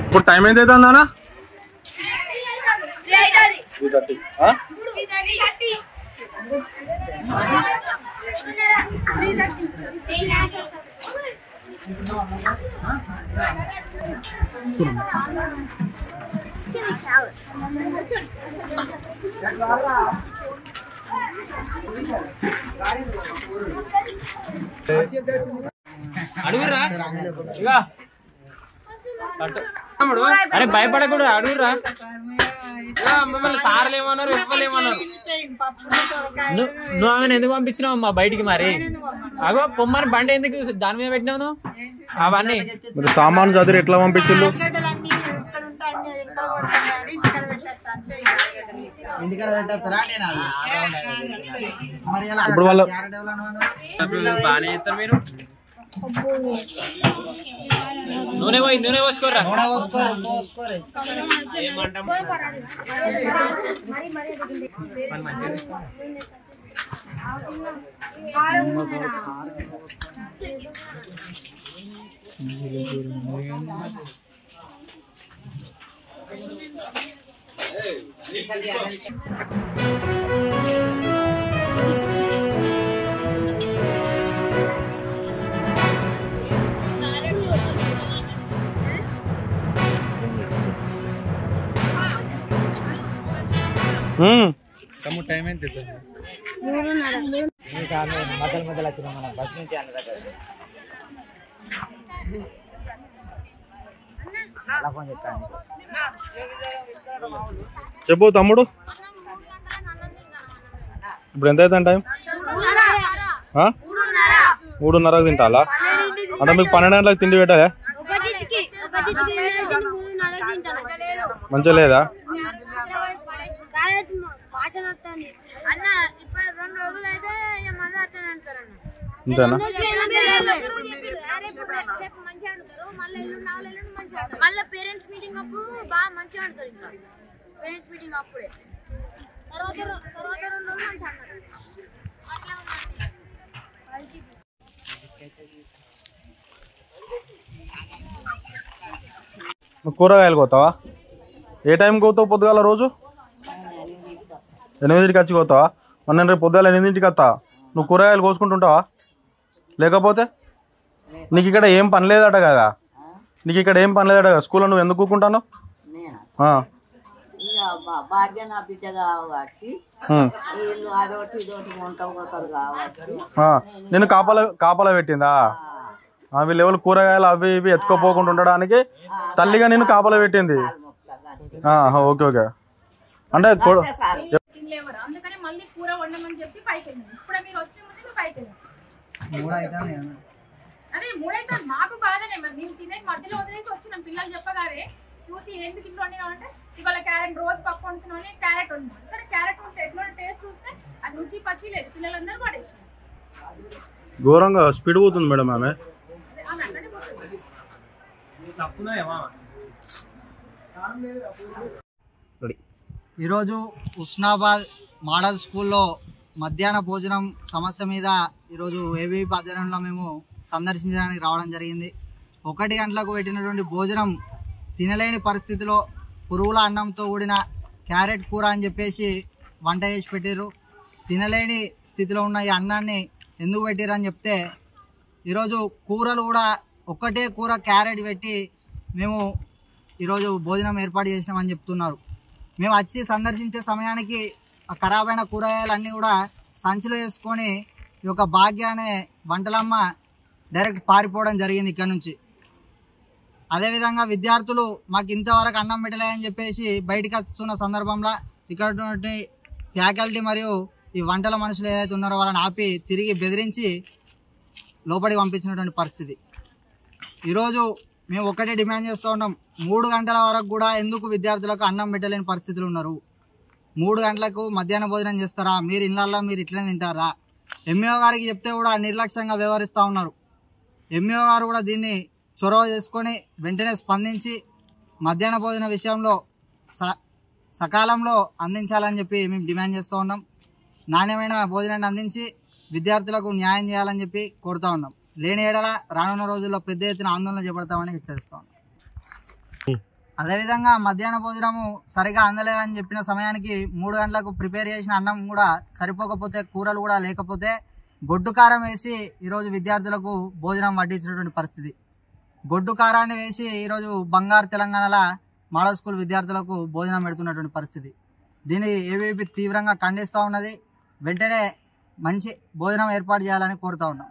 ఇప్పుడు టైం ఎంత అవుతుంది అన్న? 3:30. అడుగురా ఇక అరే భయపడకూడదు అడుగురా మిమ్మల్ని సార్లు ఏమన్నారు ఎవ్వరు ఏమన్నారు నువ్వు ఆమెను ఎందుకు పంపించినావు అమ్మా బయటికి మరి అగో పొమ్మని బండి ఎందుకు దాని మీద పెట్టినావు నువ్వు అవన్నీ సామాను చదివి ఎట్లా పంపించు ఇప్పుడు వాళ్ళు బాగానే చేస్తారు మీరు నూనె పోసుకోరా తమ్ముడు టైం ఎంత మధ్యలో మధ్యలో వచ్చిన మన బస్ నుంచి చెప్పు తమ్ముడు ఇప్పుడు ఎంత అవుతుంది టైం 3:30కి తింటాలా అంటే మీకు 12 గంటలకు తిండి పెట్టాలే మంచిగా లేదా కూరగాయలు కోతావా? ఏ టైంకి కోతావు పొద్దుగాల రోజు? 8కి వచ్చి కోతావా? నేను రేపు పొద్దుగాల 8కి వస్తా. నువ్వు కూరగాయలు కోసుకుంటుంటావా? లేకపోతే నీకు ఇక్కడ ఏం పని లేదట కదా? నీకు ఇక్కడ ఏం పని లేదట కదా? స్కూల్లో నువ్వు ఎందుకు కూకుంటాను? నేను కాపలా పెట్టిందా? వీళ్ళు ఎవరు కూరగాయలు అవి ఇవి ఎత్తుకోపోకుండా ఉండడానికి తల్లిగా నేను కాపలా పెట్టింది. ఓకే ఓకే అంటే మాకు బాధనే మరి మేము తినే మధ్యలో వదిలేసి వచ్చినాం పిల్లలు చెప్పగానే చూసి ఎందుకు ఇంట్లో వండినామంటే ఇవాళ క్యారెట్ రోజు పప్పు వండుతున్నాం క్యారెట్ వండుతాం సరే క్యారెట్ వండితే ఎట్లా టేస్ట్ చూస్తే అది రుచి పచ్చి లేదు పిల్లలందరూ పడేసారు. ఘోరంగా స్పీడ్ పోతుంది మేడం ఆమె. ఈరోజు ఉస్నాబాద్ మోడల్ స్కూల్లో మధ్యాహ్న భోజనం సమస్య మీద ఈరోజు ఏబీవీపీ ఆధ్వర్యంలో మేము సందర్శించడానికి రావడం జరిగింది. 1 గంటలకు పెట్టినటువంటి భోజనం తినలేని పరిస్థితిలో పురుగుల అన్నంతో కూడిన క్యారెట్ కూర అని చెప్పేసి వంట చేసి పెట్టారు. తినలేని స్థితిలో ఉన్న ఈ అన్నాన్ని ఎందుకు పెట్టారు అని చెప్తే ఈరోజు కూరలు కూడా ఒక్కటే కూర క్యారెట్ పెట్టి మేము ఈరోజు భోజనం ఏర్పాటు చేసినామని చెప్తున్నారు. మేము వచ్చి సందర్శించే సమయానికి ఆ ఖరాబ్ అయిన కూరగాయలన్నీ కూడా సంచిలో వేసుకొని ఈ యొక్క భాగ్య అనే వంటలమ్మ డైరెక్ట్ పారిపోవడం జరిగింది ఇక్కడ నుంచి. అదేవిధంగా విద్యార్థులు మాకు ఇంతవరకు అన్నం పెట్టలేదని చెప్పేసి బయటకు వస్తున్న సందర్భంలో ఇక్కడ ఫ్యాకల్టీ మరియు ఈ వంటల మనుషులు ఏదైతే ఉన్నారో వాళ్ళని ఆపి తిరిగి బెదిరించి లోపలికి పంపించినటువంటి పరిస్థితి. ఈరోజు మేము ఒకటే డిమాండ్ చేస్తూ ఉన్నాం, 3 గంటల వరకు కూడా ఎందుకు విద్యార్థులకు అన్నం పెట్టలేని పరిస్థితులు ఉన్నారు? 3 గంటలకు మధ్యాహ్న భోజనం చేస్తారా? మీరు ఇళ్ళల్లో మీరు ఇట్లనే తింటారా? ఎంఈఓ గారికి చెప్తే కూడా నిర్లక్ష్యంగా వ్యవహరిస్తూ ఉన్నారు. ఎంఈఓ గారు కూడా దీన్ని చొరవ చేసుకొని వెంటనే స్పందించి మధ్యాహ్న భోజన విషయంలో సకాలంలో అందించాలని చెప్పి మేము డిమాండ్ చేస్తూ ఉన్నాం. నాణ్యమైన భోజనాన్ని అందించి విద్యార్థులకు న్యాయం చేయాలని చెప్పి కోరుతూ ఉన్నాం. లేని ఏడల రానున్న రోజుల్లో పెద్ద ఎత్తున ఆందోళన చేపడతామని హెచ్చరిస్తా ఉన్నాం. అదేవిధంగా మధ్యాహ్న భోజనము సరిగా అందలేదని చెప్పిన సమయానికి 3 గంటలకు ప్రిపేర్ చేసిన అన్నం కూడా సరిపోకపోతే, కూరలు కూడా లేకపోతే గొడ్డు కారం వేసి ఈరోజు విద్యార్థులకు భోజనం వడ్డించినటువంటి పరిస్థితి. గొడ్డు కారాన్ని వేసి ఈరోజు బంగారు తెలంగాణలో మోడల్ స్కూల్ విద్యార్థులకు భోజనం పెడుతున్నటువంటి పరిస్థితి. దీన్ని ఏబీవీపీ తీవ్రంగా ఖండిస్తూ ఉన్నది. వెంటనే మంచి భోజనం ఏర్పాటు చేయాలని కోరుతూ ఉన్నాం.